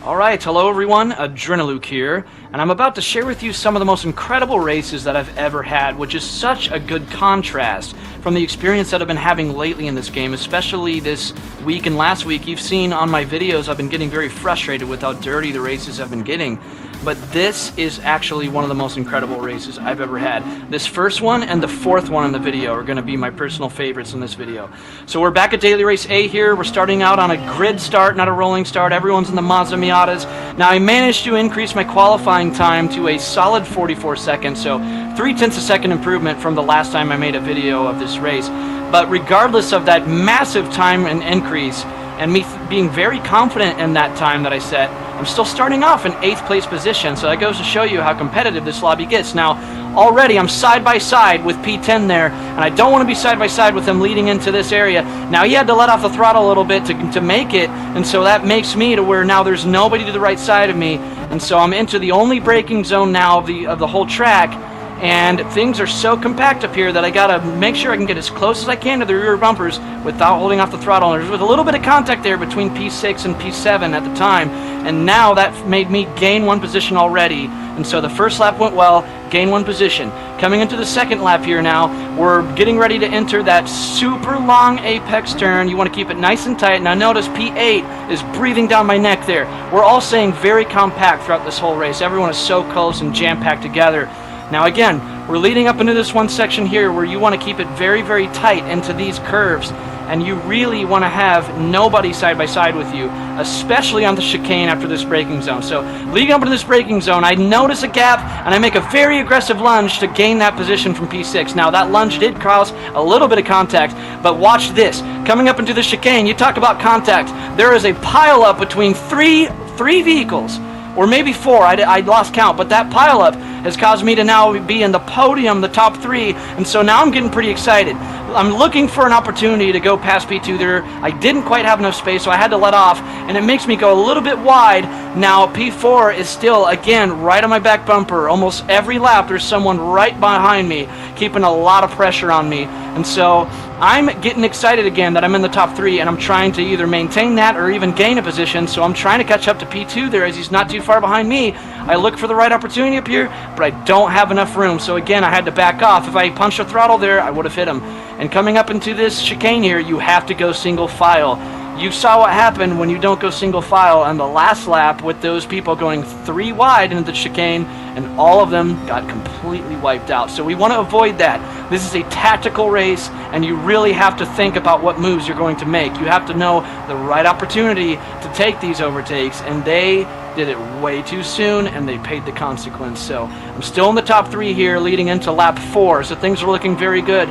Alright, hello everyone, AdrenaLuke here, and I'm about to share with you some of the most incredible races that I've ever had, which is such a good contrast from the experience that I've been having lately in this game, especially this week and last week. You've seen on my videos I've been getting very frustrated with how dirty the races have been getting, but this is actually one of the most incredible races I've ever had. This first one and the fourth one in the video are going to be my personal favorites in this video. So we're back at Daily Race A here. We're starting out on a grid start, not a rolling start. Everyone's in the Mazda Miatas. Now I managed to increase my qualifying time to a solid 44 seconds, so 0.3 seconds improvement from the last time I made a video of this race. But regardless of that massive time and increase, and me being very confident in that time that I set, I'm still starting off in 8th place position, so that goes to show you how competitive this lobby gets. Now, already I'm side by side with P10 there, and I don't want to be side by side with him leading into this area. Now, he had to let off the throttle a little bit to make it, and so that makes me to where now there's nobody to the right side of me, and so I'm into the only braking zone now of the whole track. And things are so compact up here that I gotta make sure I can get as close as I can to the rear bumpers without holding off the throttle. And there was a little bit of contact there between P6 and P7 at the time, and now that made me gain one position already. And so the first lap went well, gain one position. Coming into the second lap here now, we're getting ready to enter that super long apex turn. You want to keep it nice and tight. Now notice P8 is breathing down my neck there. We're all staying very compact throughout this whole race. Everyone is so close and jam-packed together. Now again, we're leading up into this one section here where you want to keep it very, very tight into these curves, and you really want to have nobody side by side with you, especially on the chicane after this braking zone. So leading up into this braking zone, I notice a gap and I make a very aggressive lunge to gain that position from P6. Now that lunge did cause a little bit of contact, but watch this. Coming up into the chicane, you talk about contact. There is a pile up between three vehicles, or maybe 4, I lost count, but that pileup has caused me to now be in the podium, the top 3, and so now I'm getting pretty excited. I'm looking for an opportunity to go past P2 there. I didn't quite have enough space, so I had to let off, and it makes me go a little bit wide. Now P4 is still, again, right on my back bumper. Almost every lap there's someone right behind me, keeping a lot of pressure on me, and so I'm getting excited again that I'm in the top 3, and I'm trying to either maintain that or even gain a position, so I'm trying to catch up to P2 there as he's not too far behind me. I look for the right opportunity up here, but I don't have enough room, so again I had to back off. If I punched the throttle there, I would have hit him. And coming up into this chicane here, you have to go single file. You saw what happened when you don't go single file on the last lap with those people going 3 wide into the chicane, and all of them got completely wiped out. So we want to avoid that. This is a tactical race, and you really have to think about what moves you're going to make. You have to know the right opportunity to take these overtakes, and they did it way too soon, and they paid the consequence. So I'm still in the top 3 here leading into lap 4, so things are looking very good.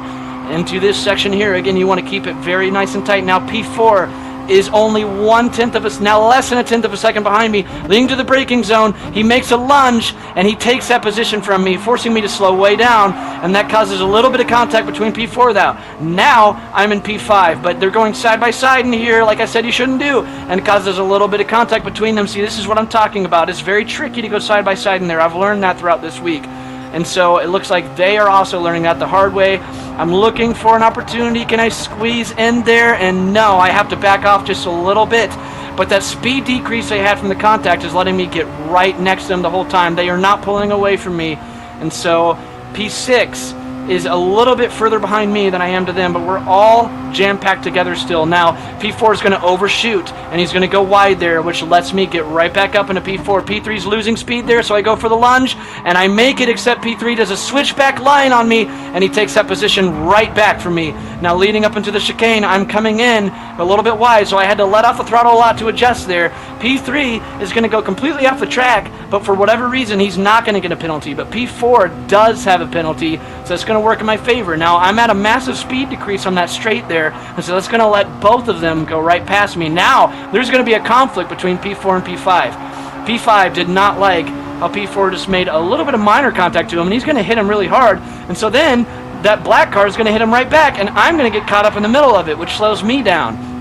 Into this section here, again, you want to keep it very nice and tight. Now P4 is only 1/10 of a, now less than a 1/10 of a second behind me, leading to the braking zone. He makes a lunge, and he takes that position from me, forcing me to slow way down, and that causes a little bit of contact between P4 though. Now I'm in P5, but they're going side by side in here, like I said you shouldn't do, and it causes a little bit of contact between them. See, this is what I'm talking about. It's very tricky to go side by side in there. I've learned that throughout this week. And so it looks like they are also learning that the hard way. I'm looking for an opportunity. Can I squeeze in there? And no, I have to back off just a little bit. But that speed decrease I had from the contact is letting me get right next to them the whole time. They are not pulling away from me. And so P6 is a little bit further behind me than I am to them, but we're all jam-packed together still. Now, P4 is going to overshoot, and he's going to go wide there, which lets me get right back up into P4. P3's losing speed there, so I go for the lunge, and I make it, except P3 does a switchback line on me, and he takes that position right back from me. Now, leading up into the chicane, I'm coming in a little bit wide, so I had to let off the throttle a lot to adjust there. P3 is going to go completely off the track, but for whatever reason, he's not going to get a penalty. But P4 does have a penalty, so it's going to work in my favor. Now, I'm at a massive speed decrease on that straight there, and so that's going to let both of them go right past me. Now, there's going to be a conflict between P4 and P5. P5 did not like how P4 just made a little bit of minor contact to him, and he's going to hit him really hard. And so then, that black car is going to hit him right back, and I'm going to get caught up in the middle of it, which slows me down.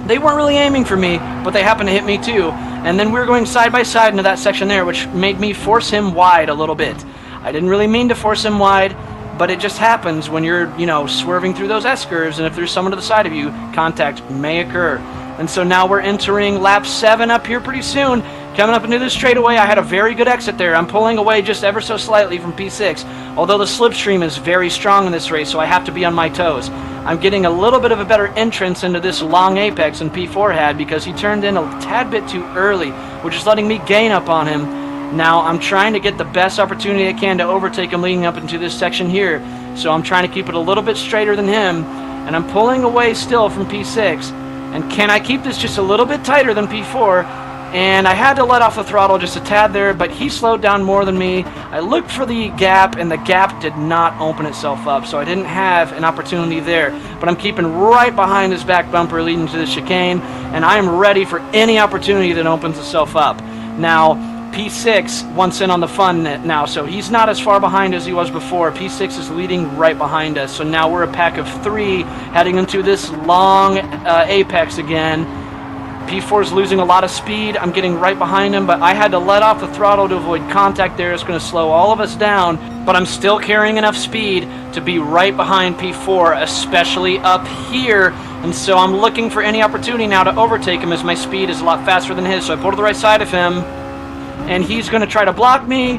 They weren't really aiming for me, but they happened to hit me too. And then we were going side by side into that section there, which made me force him wide a little bit. I didn't really mean to force him wide, but it just happens when you're, swerving through those S-curves, and if there's someone to the side of you, contact may occur. And so now we're entering lap 7 up here pretty soon. Coming up into this straightaway, I had a very good exit there. I'm pulling away just ever so slightly from P6, although the slipstream is very strong in this race, so I have to be on my toes. I'm getting a little bit of a better entrance into this long apex than P4 had because he turned in a tad bit too early, which is letting me gain up on him. Now I'm trying to get the best opportunity I can to overtake him leading up into this section here, so I'm trying to keep it a little bit straighter than him, and I'm pulling away still from P6. And can I keep this just a little bit tighter than P4? And I had to let off the throttle just a tad there, but he slowed down more than me. I looked for the gap, and the gap did not open itself up, so I didn't have an opportunity there. But I'm keeping right behind this back bumper leading to the chicane, and I am ready for any opportunity that opens itself up. Now, P6 wants in on the fun now, so he's not as far behind as he was before. P6 is leading right behind us, so now we're a pack of 3 heading into this long apex again. P4 is losing a lot of speed. I'm getting right behind him, but I had to let off the throttle to avoid contact there. It's going to slow all of us down, but I'm still carrying enough speed to be right behind P4, especially up here. And so I'm looking for any opportunity now to overtake him as my speed is a lot faster than his. So I pull to the right side of him, and he's going to try to block me,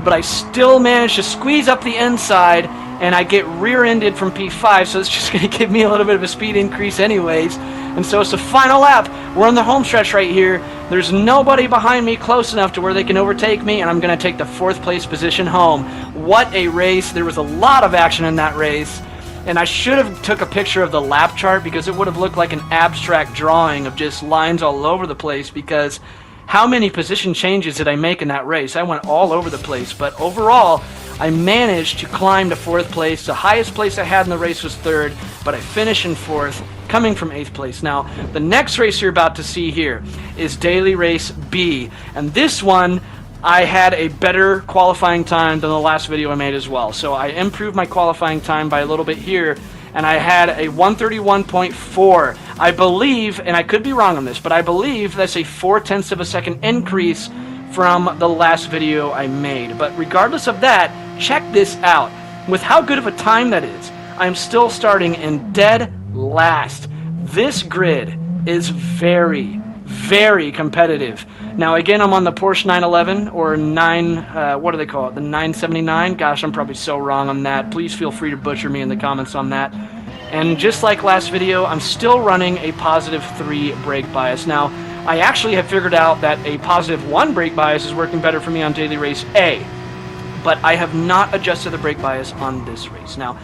but I still manage to squeeze up the inside, and I get rear-ended from P5, so it's just going to give me a little bit of a speed increase anyways. And so it's the final lap. We're on the home stretch right here. There's nobody behind me close enough to where they can overtake me, and I'm going to take the 4th place position home. What a race. There was a lot of action in that race. And I should have took a picture of the lap chart because it would have looked like an abstract drawing of just lines all over the place, because how many position changes did I make in that race? I went all over the place, but overall, I managed to climb to 4th place. The highest place I had in the race was 3rd, but I finished in 4th, coming from 8th place. Now, the next race you're about to see here is Daily Race B, and this one, I had a better qualifying time than the last video I made as well. So I improved my qualifying time by a little bit here, and I had a 131.4. I believe, and I could be wrong on this, but I believe that's a 0.4 of a second increase from the last video I made. But regardless of that, check this out. With how good of a time that is, I'm still starting in dead last. This grid is very, very competitive. Now again, I'm on the Porsche 911 or what do they call it? The 979? Gosh, I'm probably so wrong on that. Please feel free to butcher me in the comments on that. And just like last video, I'm still running a +3 brake bias. Now, I actually have figured out that a +1 brake bias is working better for me on Daily Race A, but I have not adjusted the brake bias on this race. Now,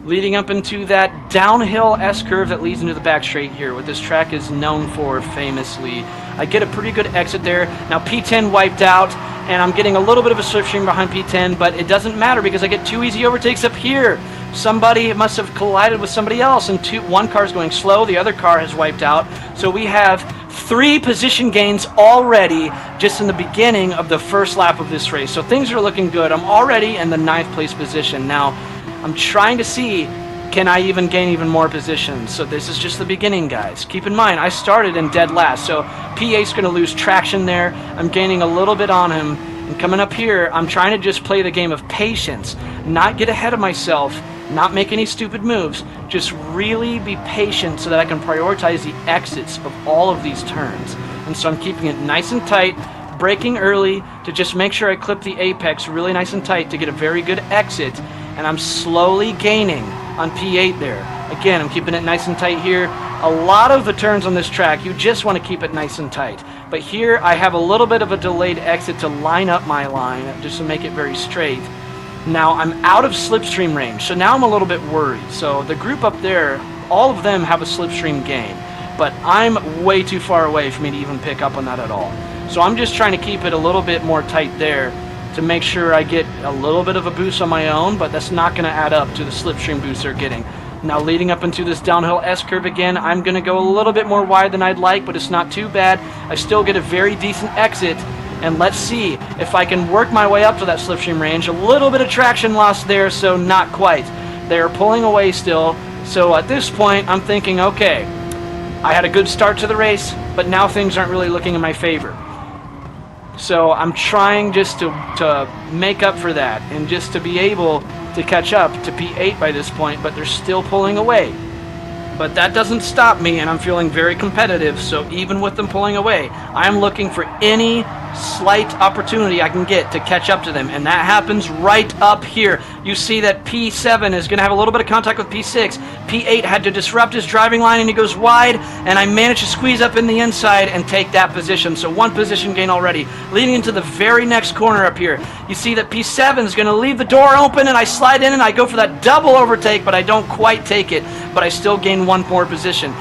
leading up into that downhill S-curve that leads into the back straight here, what this track is known for famously, I get a pretty good exit there. Now P10 wiped out, and I'm getting a little bit of a slipstream behind P10, but it doesn't matter because I get 2 easy overtakes up here. Somebody must have collided with somebody else, and one car's going slow, the other car has wiped out. So we have 3 position gains already just in the beginning of the first lap of this race. So things are looking good. I'm already in the 9th place position. Now, I'm trying to see, can I even gain even more positions? So this is just the beginning, guys. Keep in mind, I started in dead last, so P8's going to lose traction there. I'm gaining a little bit on him. And coming up here, I'm trying to just play the game of patience, not get ahead of myself, not make any stupid moves, just really be patient so that I can prioritize the exits of all of these turns. And so I'm keeping it nice and tight, braking early to just make sure I clip the apex really nice and tight to get a very good exit, and I'm slowly gaining on P8 there. Again, I'm keeping it nice and tight here. A lot of the turns on this track, you just want to keep it nice and tight. But here, I have a little bit of a delayed exit to line up my line, just to make it very straight. Now, I'm out of slipstream range, so now I'm a little bit worried. So the group up there, all of them have a slipstream gain, but I'm way too far away for me to even pick up on that at all. So I'm just trying to keep it a little bit more tight there to make sure I get a little bit of a boost on my own, but that's not going to add up to the slipstream boost they're getting. Now leading up into this downhill S-curve again, I'm going to go a little bit more wide than I'd like, but it's not too bad. I still get a very decent exit, and let's see if I can work my way up to that slipstream range. A little bit of traction lost there, so not quite. They're pulling away still, so at this point I'm thinking, okay, I had a good start to the race, but now things aren't really looking in my favor. So I'm trying just to make up for that and just to be able to catch up to P8 by this point, but they're still pulling away. But that doesn't stop me, and I'm feeling very competitive, so even with them pulling away, I'm looking for any slight opportunity I can get to catch up to them, and that happens right up here. You see that P7 is going to have a little bit of contact with P6. P8 had to disrupt his driving line, and he goes wide, and I managed to squeeze up in the inside and take that position. So one position gain already, leading into the very next corner up here. You see that P7 is going to leave the door open, and I slide in, and I go for that double overtake, but I don't quite take it, but I still gain one more position.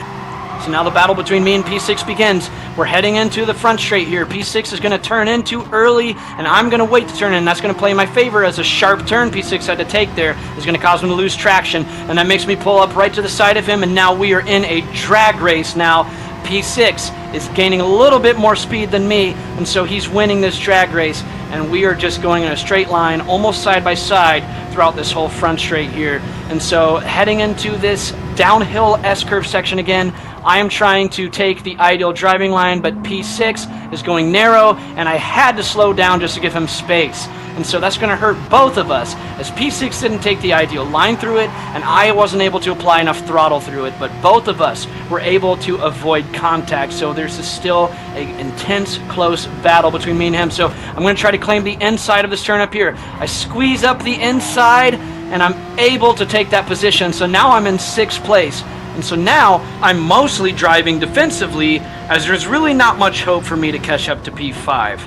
So now the battle between me and P6 begins. We're heading into the front straight here. P6 is going to turn in too early, and I'm going to wait to turn in. That's going to play in my favor, as a sharp turn P6 had to take there is going to cause him to lose traction, and that makes me pull up right to the side of him, and now we are in a drag race now. P6 is gaining a little bit more speed than me, and so he's winning this drag race, and we are just going in a straight line, almost side by side, throughout this whole front straight here. And so heading into this downhill S-curve section again, I am trying to take the ideal driving line, but P6 is going narrow, and I had to slow down just to give him space. And so that's going to hurt both of us, as P6 didn't take the ideal line through it, and I wasn't able to apply enough throttle through it, but both of us were able to avoid contact. So there's still an intense, close battle between me and him. So I'm going to try to claim the inside of this turn up here. I squeeze up the inside, and I'm able to take that position. So now I'm in 6th place. And so now I'm mostly driving defensively, as there's really not much hope for me to catch up to P5.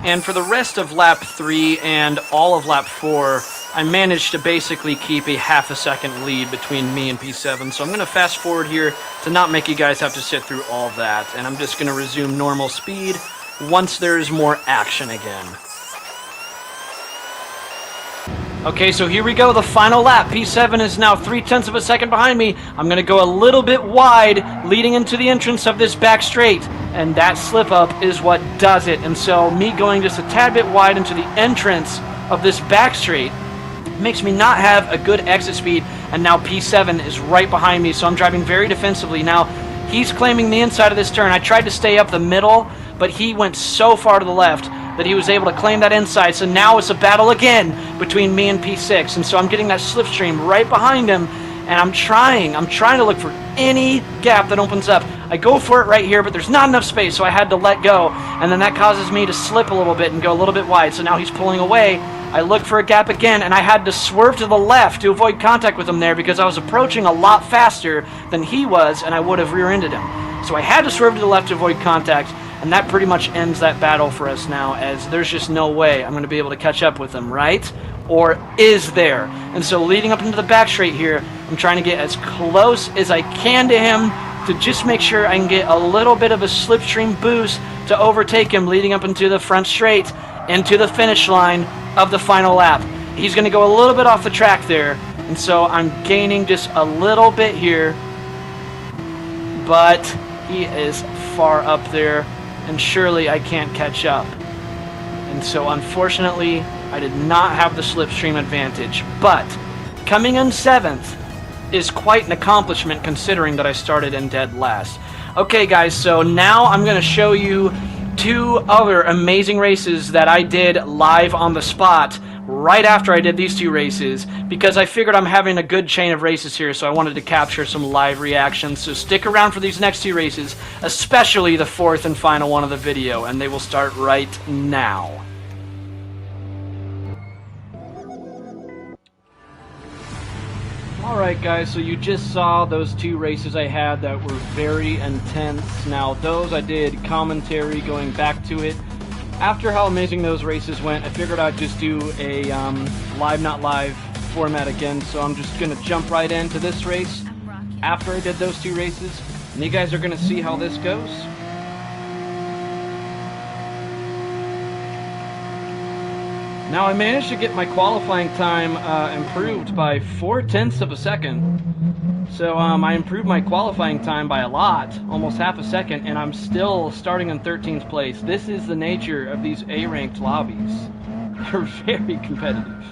And for the rest of lap 3 and all of lap 4, I managed to basically keep a half a second lead between me and P7. So I'm going to fast forward here to not make you guys have to sit through all that. And I'm just going to resume normal speed once there's more action again. Okay, so here we go, the final lap. P7 is now 0.3 of a second behind me. I'm going to go a little bit wide, leading into the entrance of this back straight, and that slip up is what does it. And so me going just a tad bit wide into the entrance of this back straight makes me not have a good exit speed, and now P7 is right behind me, so I'm driving very defensively. Now, he's claiming the inside of this turn. I tried to stay up the middle, but he went so far to the left that he was able to claim that inside. So now it's a battle again between me and P6. And so I'm getting that slipstream right behind him, and I'm trying to look for any gap that opens up. I go for it right here, but there's not enough space, so I had to let go. And then that causes me to slip a little bit and go a little bit wide. So now he's pulling away. I look for a gap again, and I had to swerve to the left to avoid contact with him there, because I was approaching a lot faster than he was, and I would have rear-ended him. So I had to swerve to the left to avoid contact. And that pretty much ends that battle for us now, as there's just no way I'm going to be able to catch up with him, right? Or is there? And so leading up into the back straight here, I'm trying to get as close as I can to him to just make sure I can get a little bit of a slipstream boost to overtake him leading up into the front straight, into the finish line of the final lap. He's going to go a little bit off the track there, and so I'm gaining just a little bit here, but he is far up there, and surely I can't catch up. And so unfortunately, I did not have the slipstream advantage, but coming in 7th is quite an accomplishment considering that I started in dead last. Okay guys, so now I'm going to show you 2 other amazing races that I did live on the spot right after I did these 2 races, because I figured I'm having a good chain of races here, so I wanted to capture some live reactions. So stick around for these next 2 races, especially the 4th and final one of the video, and they will start right now. Alright guys, so you just saw those 2 races I had that were very intense. Now those I did commentary going back to it. After how amazing those races went, I figured I'd just do a live not live format again, so I'm just going to jump right into this race after I did those 2 races, and you guys are going to see how this goes. Now I managed to get my qualifying time improved by 0.4 of a second. So I improved my qualifying time by a lot, almost half a second, and I'm still starting in 13th place. This is the nature of these A-ranked lobbies. They're very competitive.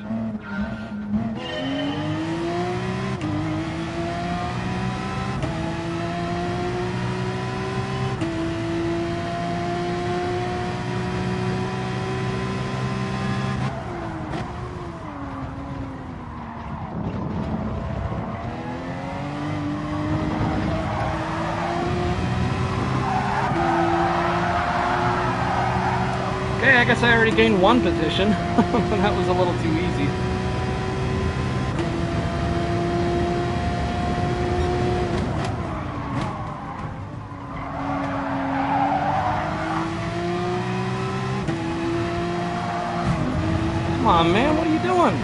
Okay, I guess I already gained one position. That was a little too easy. Come on, man, what are you doing?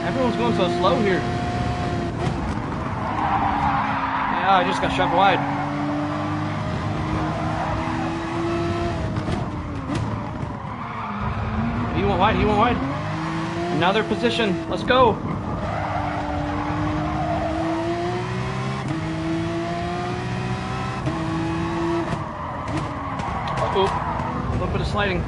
Everyone's going so slow here. Yeah, I just got shoved wide. He went wide, he went wide. Another position, let's go. Uh-oh, a little bit of sliding.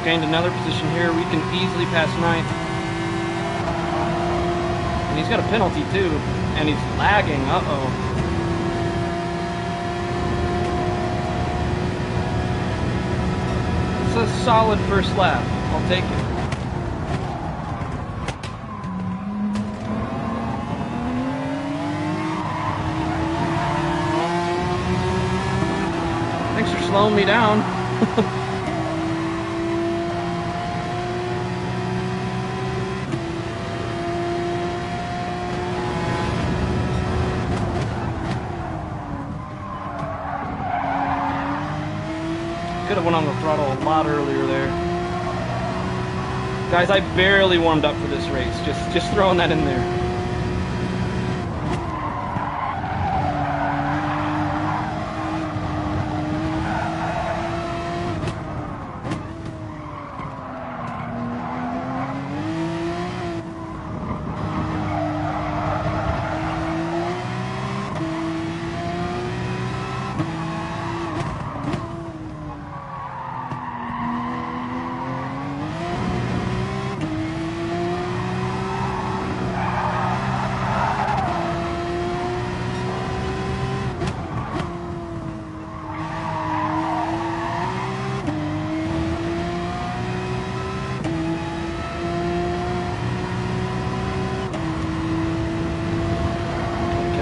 Gained another position here. We can easily pass 9th. And he's got a penalty too. And he's lagging. Uh-oh. It's a solid first lap. I'll take it. Thanks for slowing me down. Could have went on the throttle a lot earlier there. Guys, I barely warmed up for this race. Just throwing that in there.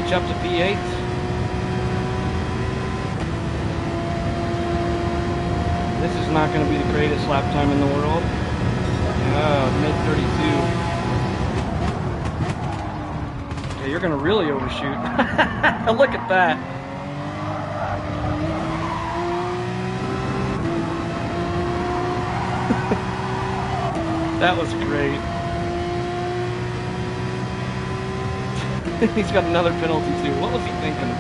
Up to P8. This is not going to be the greatest lap time in the world. Mid 32. Okay, you're going to really overshoot. Look at that. That was great. He's got another penalty too. What was he thinking?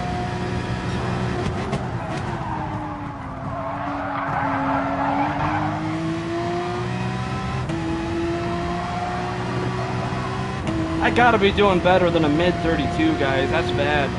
I gotta be doing better than a mid 32, guys. That's bad.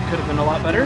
Could have been a lot better.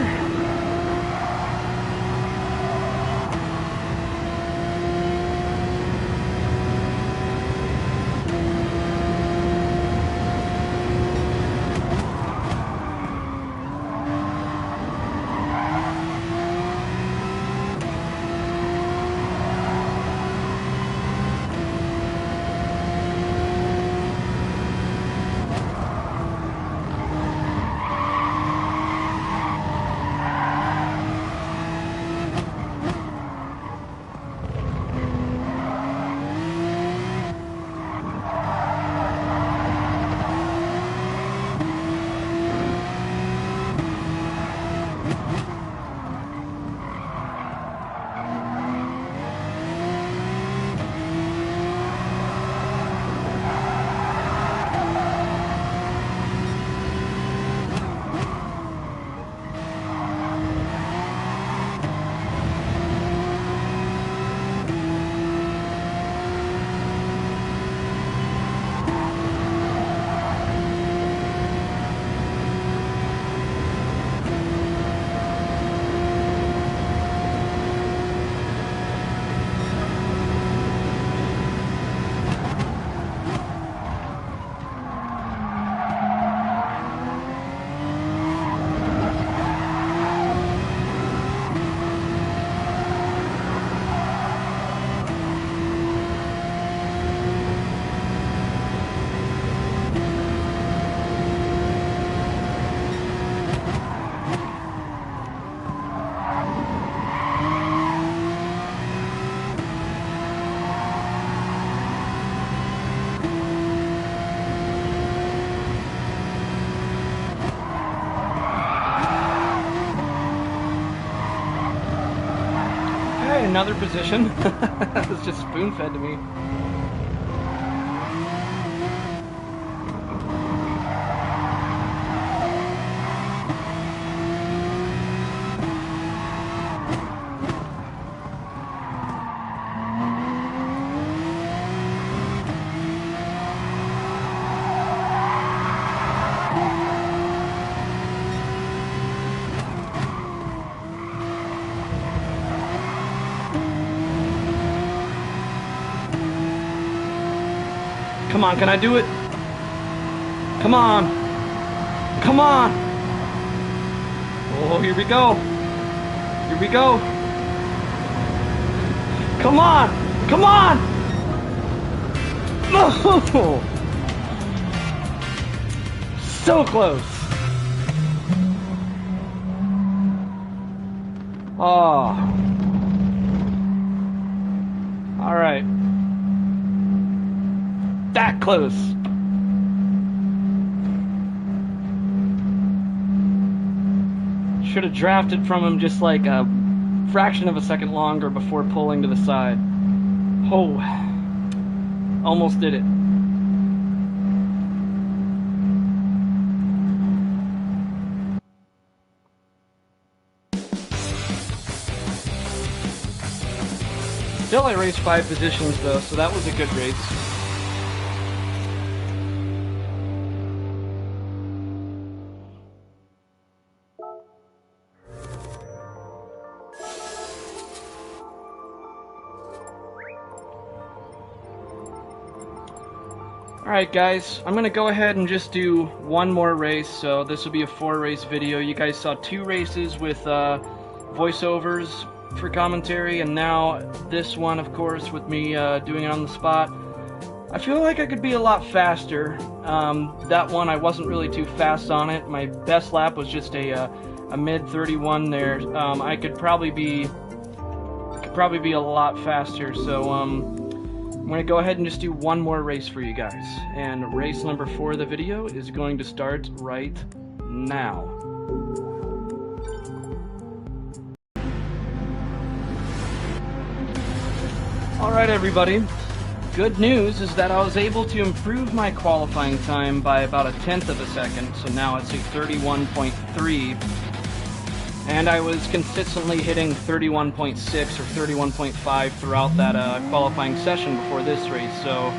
another position. That was just spoon-fed to me. Come on, can I do it? Come on. Come on. Oh, here we go. Here we go. Come on. Come on. Oh. So close. Oh. All right. That close. Should have drafted from him just like a fraction of a second longer before pulling to the side. Oh, almost did it. Still, I raced 5 positions though, so that was a good race. Alright guys, I'm going to go ahead and just do one more race, so this will be a 4-race video. You guys saw 2 races with voiceovers for commentary, and now this one, of course, with me doing it on the spot. I feel like I could be a lot faster. That one, I wasn't really too fast on it. My best lap was just a mid-31 there. I could probably be a lot faster, so I'm going to go ahead and just do one more race for you guys. And race number 4 of the video is going to start right now. Alright everybody, good news is that I was able to improve my qualifying time by about 1/10 of a second, so now it's a 31.3. And I was consistently hitting 31.6 or 31.5 throughout that qualifying session before this race, so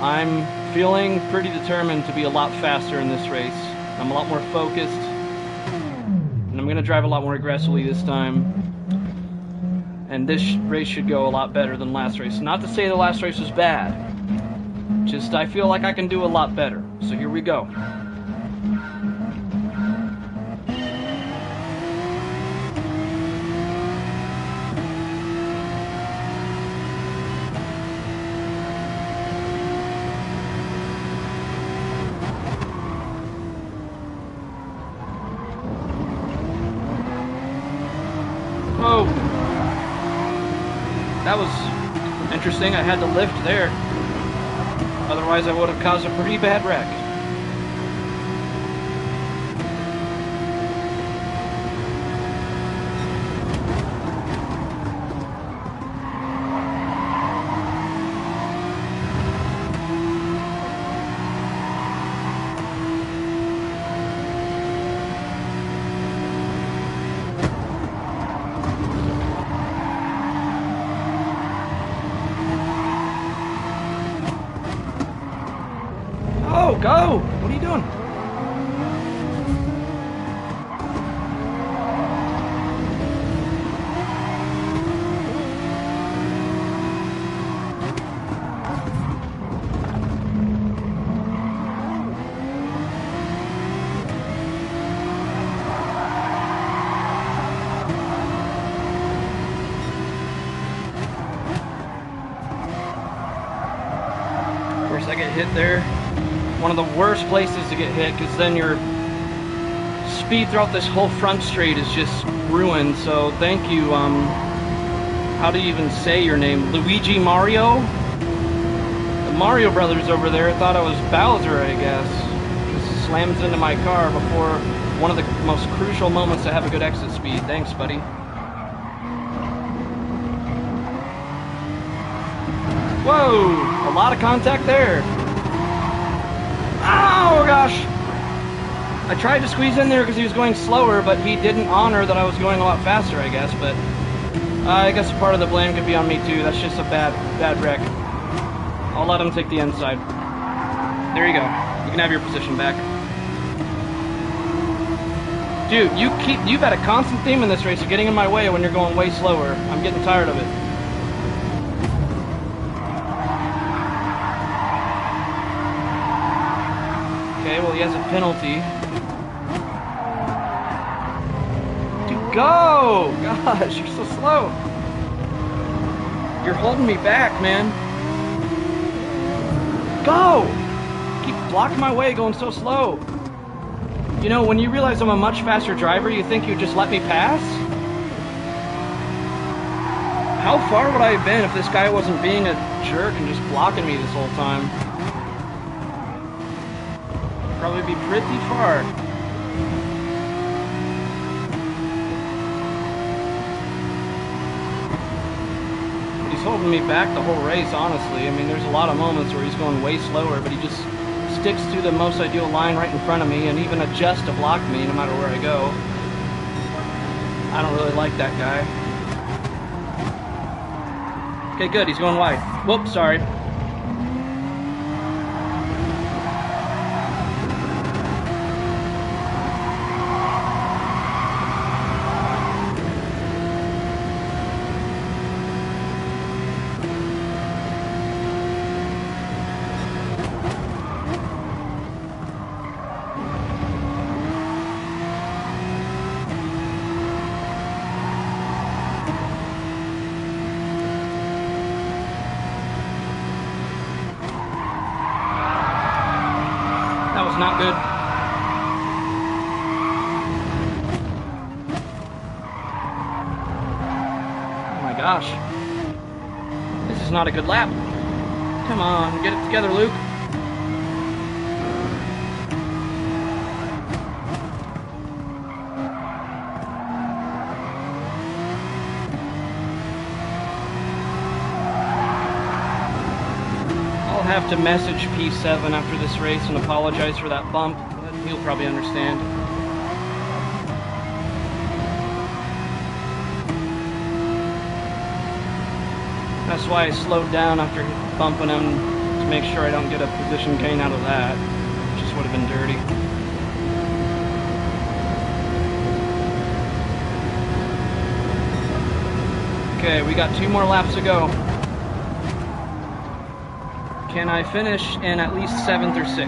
I'm feeling pretty determined to be a lot faster in this race. I'm a lot more focused, and I'm going to drive a lot more aggressively this time. And this race should go a lot better than last race. Not to say the last race was bad, just I feel like I can do a lot better. So here we go. Oh, that was interesting. I had to lift there. Otherwise, I would have caused a pretty bad wreck. Oh, go! What are you doing? Of course, I get hit there. One of the worst places to get hit, because then your speed throughout this whole front straight is just ruined. So thank you, how do you even say your name? Luigi Mario? The Mario Brothers over there thought I was Bowser, I guess. Just slams into my car before one of the most crucial moments to have a good exit speed. Thanks, buddy. Whoa! A lot of contact there. Oh gosh! I tried to squeeze in there because he was going slower, but he didn't honor that I was going a lot faster, I guess. But I guess part of the blame could be on me too. That's just a bad wreck. I'll let him take the inside. There you go. You can have your position back. Dude, you've had a constant theme in this race of getting in my way when you're going way slower. I'm getting tired of it. Okay, well he has a penalty. Dude, go! Gosh, you're so slow. You're holding me back, man. Go! Keep blocking my way going so slow. You know, when you realize I'm a much faster driver, you think you'd just let me pass? How far would I have been if this guy wasn't being a jerk and just blocking me this whole time? Probably be pretty far. He's holding me back the whole race, honestly. I mean, there's a lot of moments where he's going way slower, but he just sticks to the most ideal line right in front of me and even adjusts to block me no matter where I go. I don't really like that guy. Okay, good, he's going wide. Whoops, sorry. Not good. Oh my gosh. This is not a good lap. Come on, get it together, Luke. I'll have to message P7 after this race and apologize for that bump. He'll probably understand. That's why I slowed down after bumping him, to make sure I don't get a position gain out of that. Just would have been dirty. Okay, we got 2 more laps to go. Can I finish in at least 7th or 6th?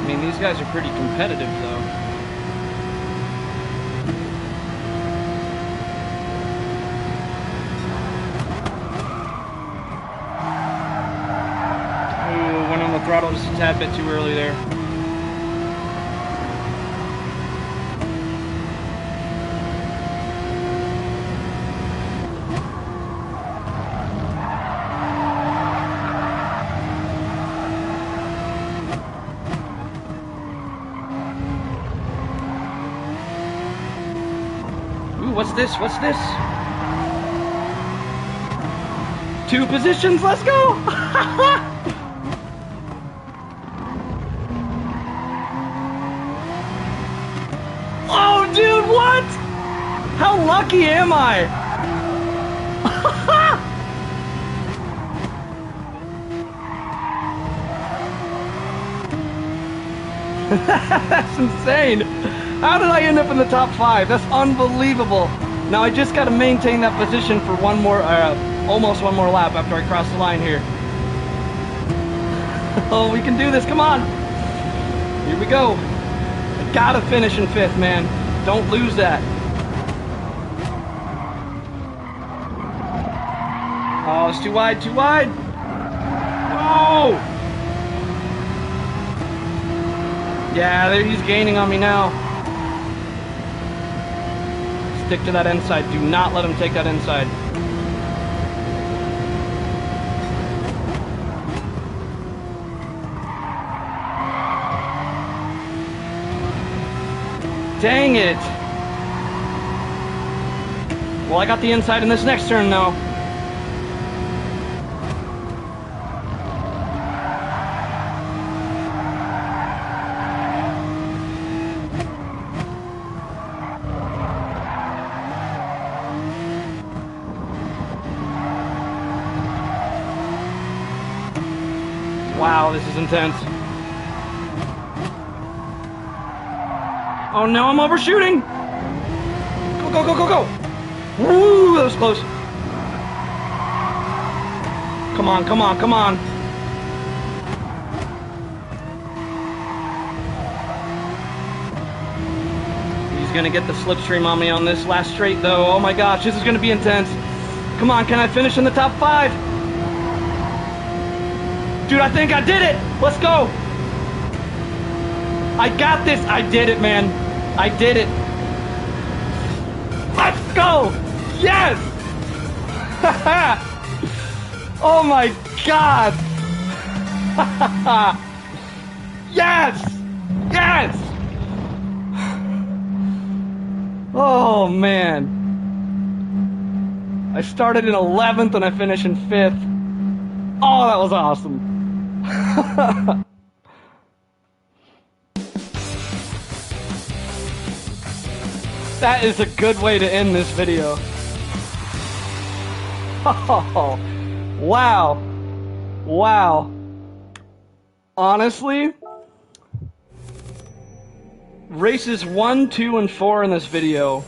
I mean, these guys are pretty competitive, though. Ooh, went on the throttle just a tad bit too early there. What's this? What's this? 2 positions, let's go! Oh, dude, what? How lucky am I? That's insane. How did I end up in the top 5? That's unbelievable. Now I just got to maintain that position for one more, almost one more lap after I cross the line here. Oh, we can do this. Come on. Here we go. I gotta finish in 5th, man. Don't lose that. Oh, it's too wide, too wide. Oh! Yeah, he's gaining on me now. Stick to that inside. Do not let him take that inside. Dang it. Well, I got the inside in this next turn, though. Wow, this is intense. Oh no, I'm overshooting! Go, go, go, go, go! Woo, that was close. Come on, come on, come on. He's gonna get the slipstream on me on this last straight though. Oh my gosh, this is gonna be intense. Come on, can I finish in the top 5? Dude, I think I did it! Let's go! I got this! I did it, man! I did it! Let's go! Yes! Oh my god! Yes! Yes! Oh man! I started in 11th and I finished in 5th. Oh, that was awesome! That is a good way to end this video. Oh, wow. Wow. Honestly, races 1, 2, and 4 in this video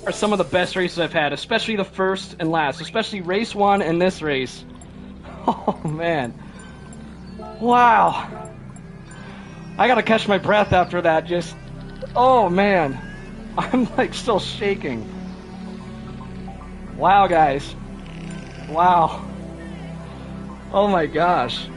are some of the best races I've had, especially the first and last, especially race 1 and this race. Oh, man. Wow. I gotta catch my breath after that, just... Oh, man. I'm, like, still shaking. Wow, guys. Wow. Oh, my gosh.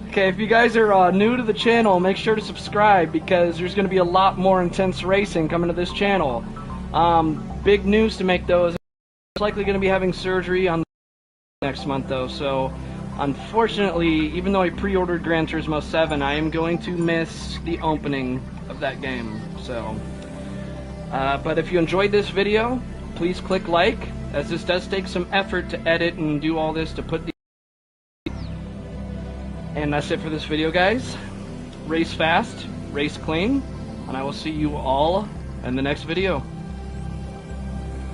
Okay, if you guys are new to the channel, make sure to subscribe, because there's gonna be a lot more intense racing coming to this channel. Big news to make, though, is I'm likely gonna be having surgery on next month though, so unfortunately, even though I pre-ordered Gran Turismo 7, I am going to miss the opening of that game. So but if you enjoyed this video, please click like, as this does take some effort to edit and do all this to put the... And that's it for this video, guys. Race fast, race clean, and I will see you all in the next video.